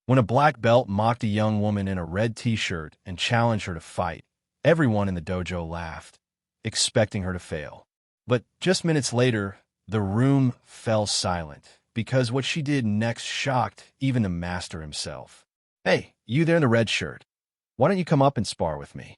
When a black belt mocked a young woman in a red t-shirt and challenged her to fight, everyone in the dojo laughed, expecting her to fail. But just minutes later, the room fell silent, because what she did next shocked even the master himself. "Hey, you there in the red shirt. Why don't you come up and spar with me?"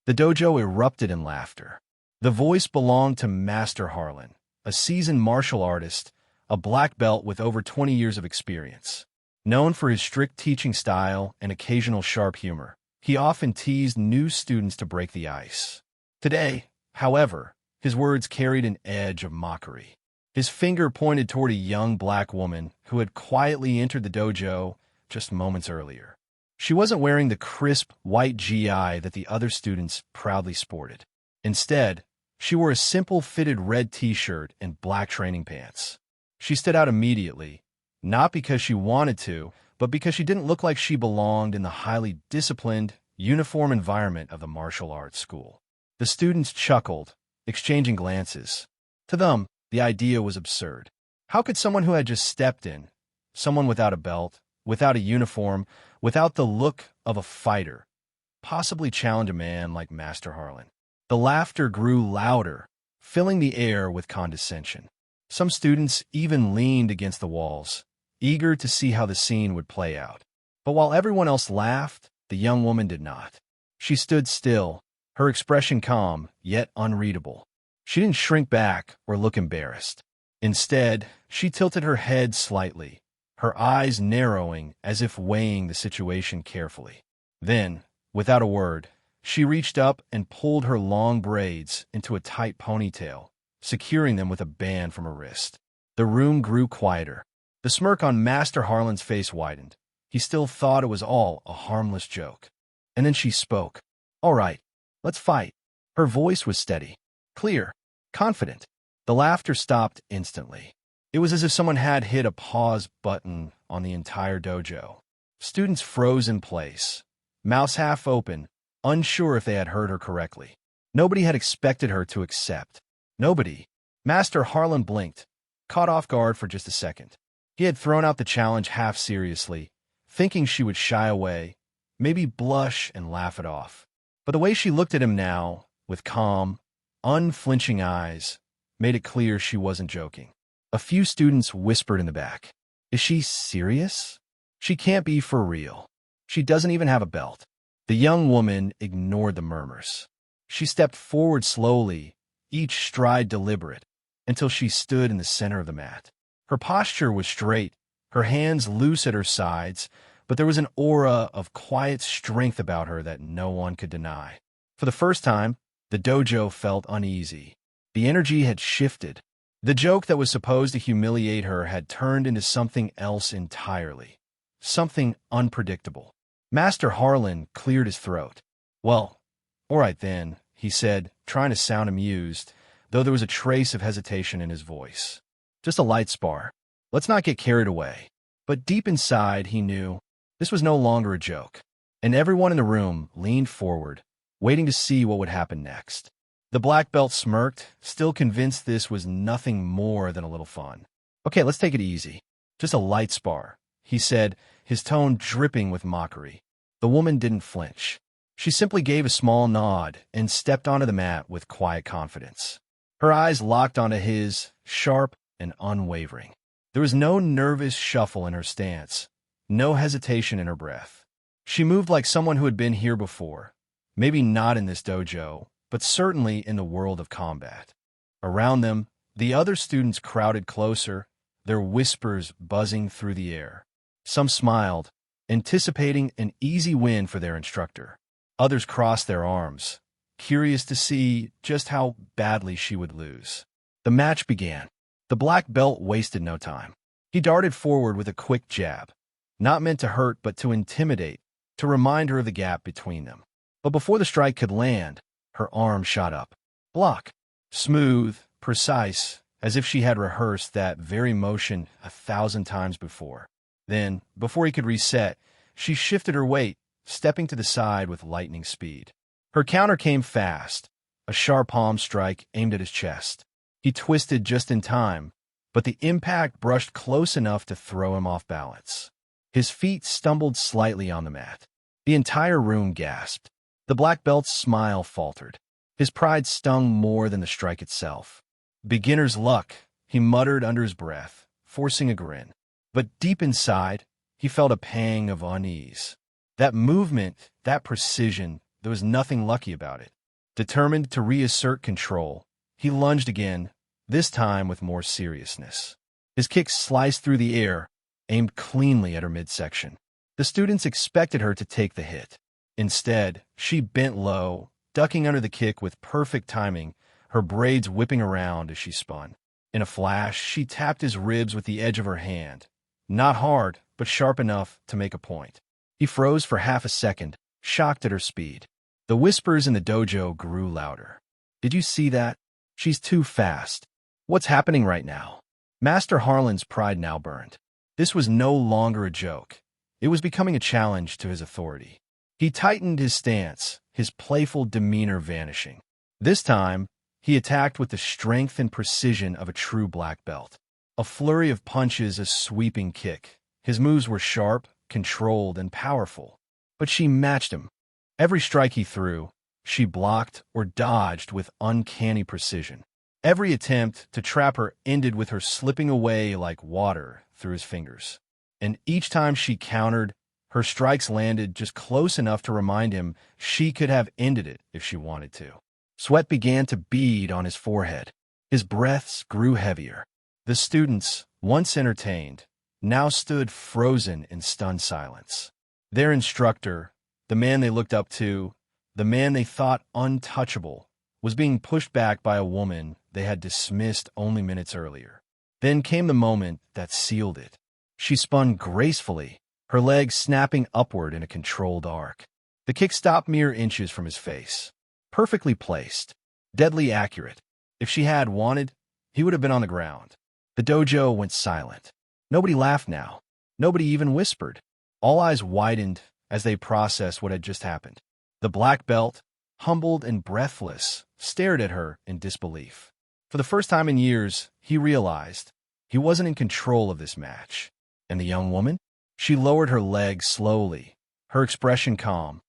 The dojo erupted in laughter. The voice belonged to Master Harlan, a seasoned martial artist, a black belt with over 20 years of experience. Known for his strict teaching style and occasional sharp humor, he often teased new students to break the ice. Today, however, his words carried an edge of mockery. His finger pointed toward a young black woman who had quietly entered the dojo just moments earlier. She wasn't wearing the crisp white GI that the other students proudly sported. Instead, she wore a simple fitted red t-shirt and black training pants. She stood out immediately, not because she wanted to, but because she didn't look like she belonged in the highly disciplined, uniform environment of the martial arts school. The students chuckled, exchanging glances. To them, the idea was absurd. How could someone who had just stepped in, someone without a belt, without a uniform, without the look of a fighter, possibly challenge a man like Master Harlan? The laughter grew louder, filling the air with condescension. Some students even leaned against the walls, eager to see how the scene would play out. But while everyone else laughed, the young woman did not. She stood still, her expression calm, yet unreadable. She didn't shrink back or look embarrassed. Instead, she tilted her head slightly, her eyes narrowing as if weighing the situation carefully. Then, without a word, she reached up and pulled her long braids into a tight ponytail, securing them with a band from her wrist. The room grew quieter. The smirk on Master Harlan's face widened. He still thought it was all a harmless joke. And then she spoke. "All right, let's fight." Her voice was steady, clear, confident. The laughter stopped instantly. It was as if someone had hit a pause button on the entire dojo. Students froze in place, mouths half open, unsure if they had heard her correctly. Nobody had expected her to accept. Nobody. Master Harlan blinked, caught off guard for just a second. He had thrown out the challenge half seriously, thinking she would shy away, maybe blush and laugh it off. But the way she looked at him now, with calm, unflinching eyes, made it clear she wasn't joking. A few students whispered in the back, "Is she serious? She can't be for real. She doesn't even have a belt." The young woman ignored the murmurs. She stepped forward slowly, each stride deliberate, until she stood in the center of the mat. Her posture was straight, her hands loose at her sides, but there was an aura of quiet strength about her that no one could deny. For the first time, the dojo felt uneasy. The energy had shifted. The joke that was supposed to humiliate her had turned into something else entirely, something unpredictable. Master Harlan cleared his throat. "Well, all right then," he said, trying to sound amused, though there was a trace of hesitation in his voice. "Just a light spar. Let's not get carried away." But deep inside, he knew this was no longer a joke, and everyone in the room leaned forward, waiting to see what would happen next. The black belt smirked, still convinced this was nothing more than a little fun. "Okay, let's take it easy. Just a light spar," he said, his tone dripping with mockery. The woman didn't flinch. She simply gave a small nod and stepped onto the mat with quiet confidence. Her eyes locked onto his, sharp and unwavering. There was no nervous shuffle in her stance, no hesitation in her breath. She moved like someone who had been here before, maybe not in this dojo, but certainly in the world of combat. Around them, the other students crowded closer, their whispers buzzing through the air. Some smiled, anticipating an easy win for their instructor. Others crossed their arms, curious to see just how badly she would lose. The match began. The black belt wasted no time. He darted forward with a quick jab, not meant to hurt but to intimidate, to remind her of the gap between them. But before the strike could land, her arm shot up. Block. Smooth, precise, as if she had rehearsed that very motion 1,000 times before. Then, before he could reset, she shifted her weight, stepping to the side with lightning speed. Her counter came fast, a sharp palm strike aimed at his chest. He twisted just in time, but the impact brushed close enough to throw him off balance. His feet stumbled slightly on the mat. The entire room gasped. The black belt's smile faltered. His pride stung more than the strike itself. Beginner's luck, he muttered under his breath, forcing a grin. But deep inside, he felt a pang of unease. That movement, that precision, there was nothing lucky about it. Determined to reassert control, he lunged again, this time with more seriousness. His kick sliced through the air, aimed cleanly at her midsection. The students expected her to take the hit. Instead, she bent low, ducking under the kick with perfect timing, her braids whipping around as she spun. In a flash, she tapped his ribs with the edge of her hand. Not hard, but sharp enough to make a point. He froze for half a second, shocked at her speed. The whispers in the dojo grew louder. "Did you see that? She's too fast. What's happening right now?" Master Harlan's pride now burned. This was no longer a joke. It was becoming a challenge to his authority. He tightened his stance, his playful demeanor vanishing. This time, he attacked with the strength and precision of a true black belt. A flurry of punches, a sweeping kick. His moves were sharp, controlled, and powerful. But she matched him. Every strike he threw, she blocked or dodged with uncanny precision. Every attempt to trap her ended with her slipping away like water through his fingers. And each time she countered, her strikes landed just close enough to remind him she could have ended it if she wanted to. Sweat began to bead on his forehead. His breaths grew heavier. The students, once entertained, now stood frozen in stunned silence. Their instructor, the man they looked up to, the man they thought untouchable, was being pushed back by a woman they had dismissed only minutes earlier. Then came the moment that sealed it. She spun gracefully, her legs snapping upward in a controlled arc. The kick stopped mere inches from his face. Perfectly placed, deadly accurate. If she had wanted, he would have been on the ground. The dojo went silent. Nobody laughed now. Nobody even whispered. All eyes widened as they processed what had just happened. The black belt, humbled and breathless, stared at her in disbelief. For the first time in years, he realized he wasn't in control of this match. And the young woman? She lowered her legs slowly, her expression calm,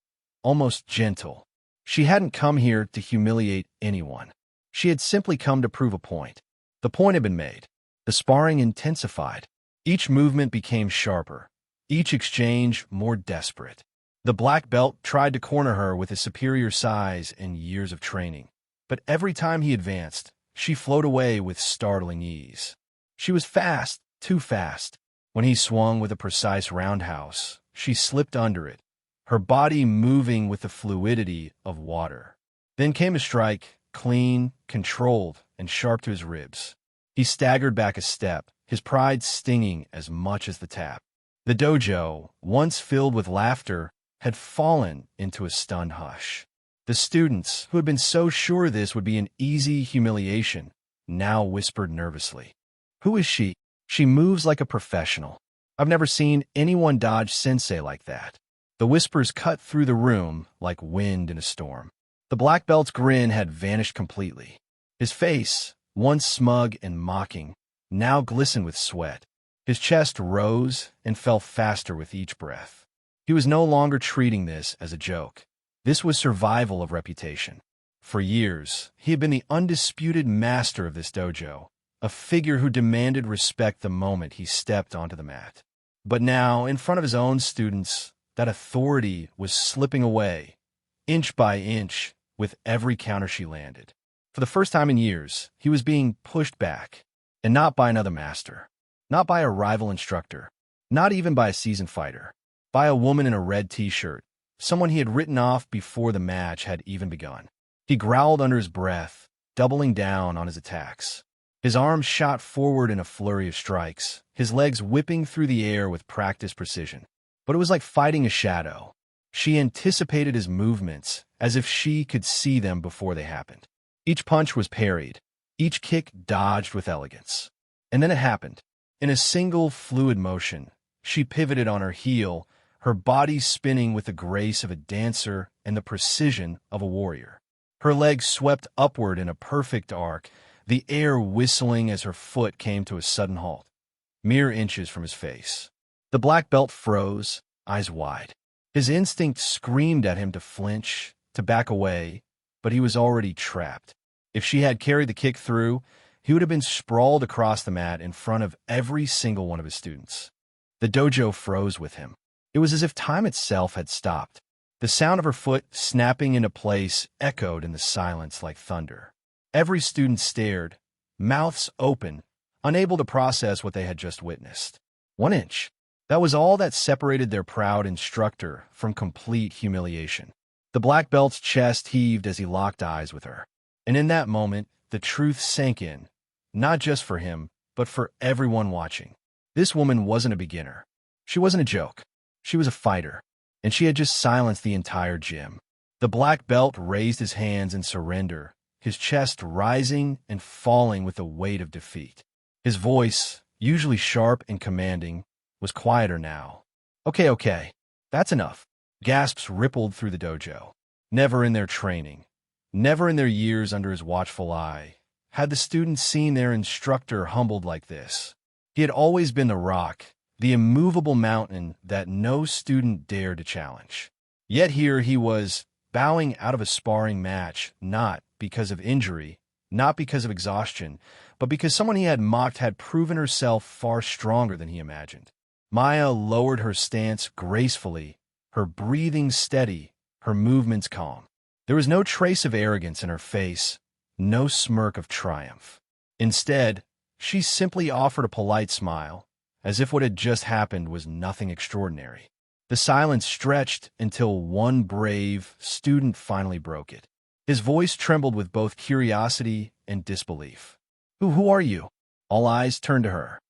almost gentle. She hadn't come here to humiliate anyone. She had simply come to prove a point. The point had been made. The sparring intensified. Each movement became sharper, each exchange more desperate. The black belt tried to corner her with his superior size and years of training. But every time he advanced, she flowed away with startling ease. She was fast, too fast. When he swung with a precise roundhouse, she slipped under it, her body moving with the fluidity of water. Then came a strike, clean, controlled, and sharp to his ribs. He staggered back a step, his pride stinging as much as the tap. The dojo, once filled with laughter, had fallen into a stunned hush. The students, who had been so sure this would be an easy humiliation, now whispered nervously, "Who is she? She moves like a professional. I've never seen anyone dodge sensei like that." The whispers cut through the room like wind in a storm. The black belt's grin had vanished completely. His face, once smug and mocking, now glistened with sweat. His chest rose and fell faster with each breath. He was no longer treating this as a joke. This was survival of reputation. For years, he had been the undisputed master of this dojo, a figure who demanded respect the moment he stepped onto the mat. But now, in front of his own students, that authority was slipping away, inch by inch, with every counter she landed. For the first time in years, he was being pushed back, and not by another master, not by a rival instructor, not even by a seasoned fighter, by a woman in a red t-shirt, someone he had written off before the match had even begun. He growled under his breath, doubling down on his attacks. His arms shot forward in a flurry of strikes, his legs whipping through the air with practiced precision. But it was like fighting a shadow. She anticipated his movements as if she could see them before they happened. Each punch was parried, each kick dodged with elegance. And then it happened. In a single fluid motion, she pivoted on her heel, her body spinning with the grace of a dancer and the precision of a warrior. Her legs swept upward in a perfect arc, the air whistling as her foot came to a sudden halt, mere inches from his face. The black belt froze, eyes wide. His instinct screamed at him to flinch, to back away, but he was already trapped. If she had carried the kick through, he would have been sprawled across the mat in front of every single one of his students. The dojo froze with him. It was as if time itself had stopped. The sound of her foot snapping into place echoed in the silence like thunder. Every student stared, mouths open, unable to process what they had just witnessed. 1 inch. That was all that separated their proud instructor from complete humiliation. The black belt's chest heaved as he locked eyes with her. And in that moment, the truth sank in, not just for him, but for everyone watching. This woman wasn't a beginner. She wasn't a joke. She was a fighter, and she had just silenced the entire gym. The black belt raised his hands in surrender, his chest rising and falling with the weight of defeat. His voice, usually sharp and commanding, was quieter now. Okay, that's enough. Gasps rippled through the dojo. Never in their training, never in their years under his watchful eye, had the students seen their instructor humbled like this. He had always been the rock, the immovable mountain that no student dared to challenge. Yet here he was, bowing out of a sparring match, not because of injury, not because of exhaustion, but because someone he had mocked had proven herself far stronger than he imagined. Maya lowered her stance gracefully, her breathing steady, her movements calm. There was no trace of arrogance in her face, no smirk of triumph. Instead, she simply offered a polite smile, as if what had just happened was nothing extraordinary. The silence stretched until one brave student finally broke it. His voice trembled with both curiosity and disbelief. Who are you?" All eyes turned to her.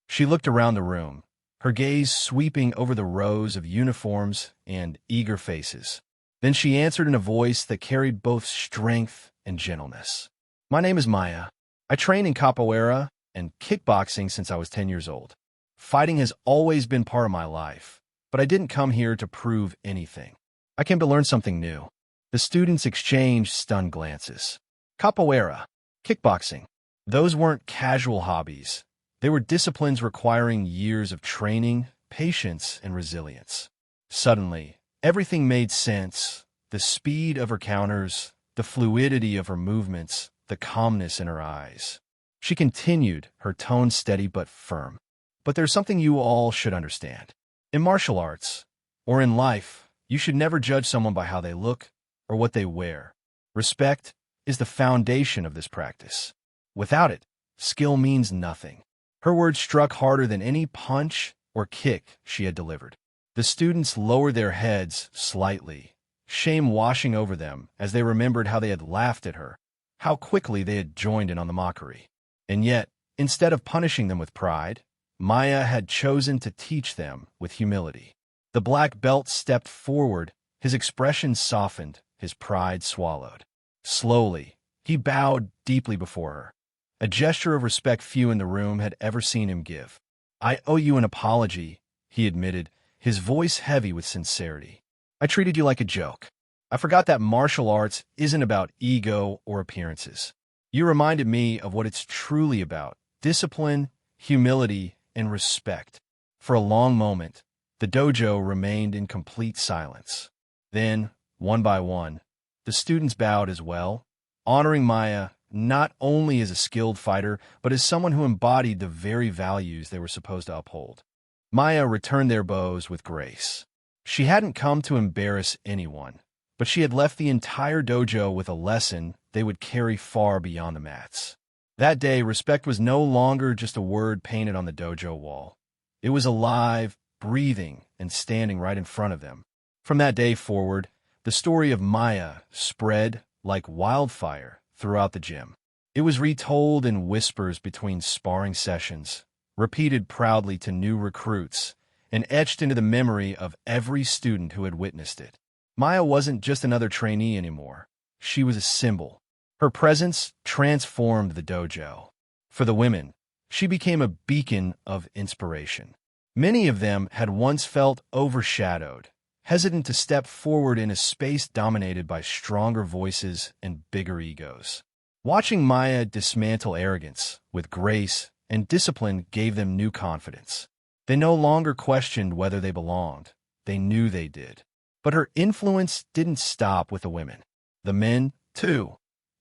She looked around the room, her gaze sweeping over the rows of uniforms and eager faces. Then she answered in a voice that carried both strength and gentleness. "My name is Maya. I train in capoeira and kickboxing since I was 10 years old. Fighting has always been part of my life, but I didn't come here to prove anything. I came to learn something new." The students exchanged stunned glances. Capoeira, kickboxing, those weren't casual hobbies. They were disciplines requiring years of training, patience, and resilience. Suddenly, everything made sense. The speed of her counters, the fluidity of her movements, the calmness in her eyes. She continued, her tone steady but firm. "But there's something you all should understand. In martial arts, or in life, you should never judge someone by how they look or what they wear. Respect is the foundation of this practice. Without it, skill means nothing." Her words struck harder than any punch or kick she had delivered. The students lowered their heads slightly, shame washing over them as they remembered how they had laughed at her, how quickly they had joined in on the mockery. And yet, instead of punishing them with pride, Maya had chosen to teach them with humility. The black belt stepped forward, his expression softened, his pride swallowed. Slowly, he bowed deeply before her, a gesture of respect few in the room had ever seen him give. "I owe you an apology," he admitted, his voice heavy with sincerity. "I treated you like a joke. I forgot that martial arts isn't about ego or appearances. You reminded me of what it's truly about: discipline, humility, and respect." For a long moment, the dojo remained in complete silence. Then, one by one, the students bowed as well, honoring Maya not only as a skilled fighter, but as someone who embodied the very values they were supposed to uphold. Maya returned their bows with grace. She hadn't come to embarrass anyone, but she had left the entire dojo with a lesson they would carry far beyond the mats. That day, respect was no longer just a word painted on the dojo wall. It was alive, breathing, and standing right in front of them. From that day forward, the story of Maya spread like wildfire throughout the gym. It was retold in whispers between sparring sessions, repeated proudly to new recruits, and etched into the memory of every student who had witnessed it. Maya wasn't just another trainee anymore. She was a symbol. Her presence transformed the dojo. For the women, she became a beacon of inspiration. Many of them had once felt overshadowed, hesitant to step forward in a space dominated by stronger voices and bigger egos. Watching Maya dismantle arrogance with grace and discipline gave them new confidence. They no longer questioned whether they belonged. They knew they did. But her influence didn't stop with the women. The men, too,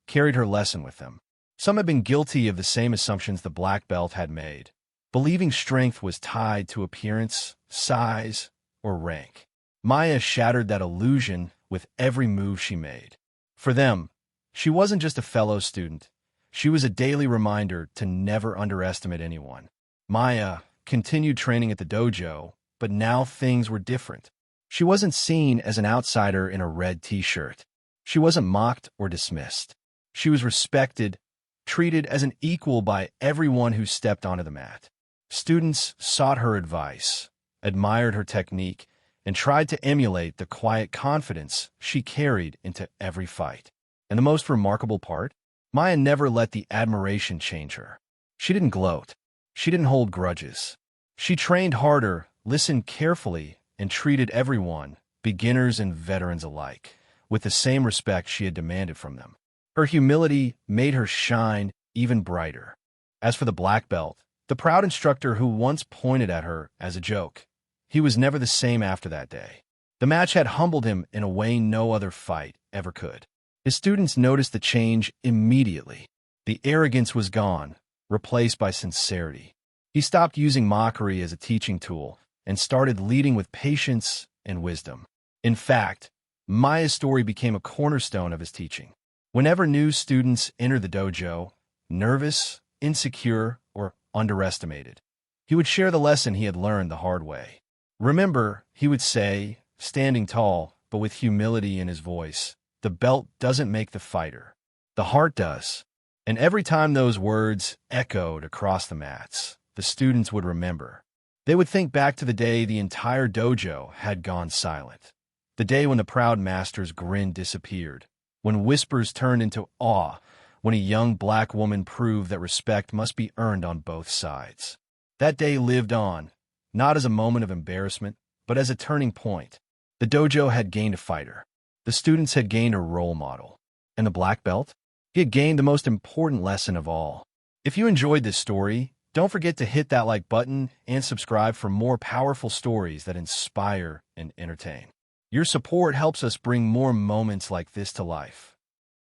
carried her lesson with them. Some had been guilty of the same assumptions the black belt had made, believing strength was tied to appearance, size, or rank. Maya shattered that illusion with every move she made. For them, she wasn't just a fellow student. She was a daily reminder to never underestimate anyone. Maya continued training at the dojo, but now things were different. She wasn't seen as an outsider in a red t-shirt. She wasn't mocked or dismissed. She was respected, treated as an equal by everyone who stepped onto the mat. Students sought her advice, admired her technique, and tried to emulate the quiet confidence she carried into every fight. And the most remarkable part? Maya never let the admiration change her. She didn't gloat. She didn't hold grudges. She trained harder, listened carefully, and treated everyone, beginners and veterans alike, with the same respect she had demanded from them. Her humility made her shine even brighter. As for the black belt, the proud instructor who once pointed at her as a joke, he was never the same after that day. The match had humbled him in a way no other fight ever could. His students noticed the change immediately. The arrogance was gone, replaced by sincerity. He stopped using mockery as a teaching tool and started leading with patience and wisdom. In fact, Maya's story became a cornerstone of his teaching. Whenever new students entered the dojo, nervous, insecure, or underestimated, he would share the lesson he had learned the hard way. Remember, he would say, standing tall, but with humility in his voice, the belt doesn't make the fighter. The heart does. And every time those words echoed across the mats, the students would remember. They would think back to the day the entire dojo had gone silent. The day when the proud master's grin disappeared, when whispers turned into awe, when a young black woman proved that respect must be earned on both sides. That day lived on, not as a moment of embarrassment, but as a turning point. The dojo had gained a fighter. The students had gained a role model. And the black belt? He had gained the most important lesson of all. If you enjoyed this story, don't forget to hit that like button and subscribe for more powerful stories that inspire and entertain. Your support helps us bring more moments like this to life.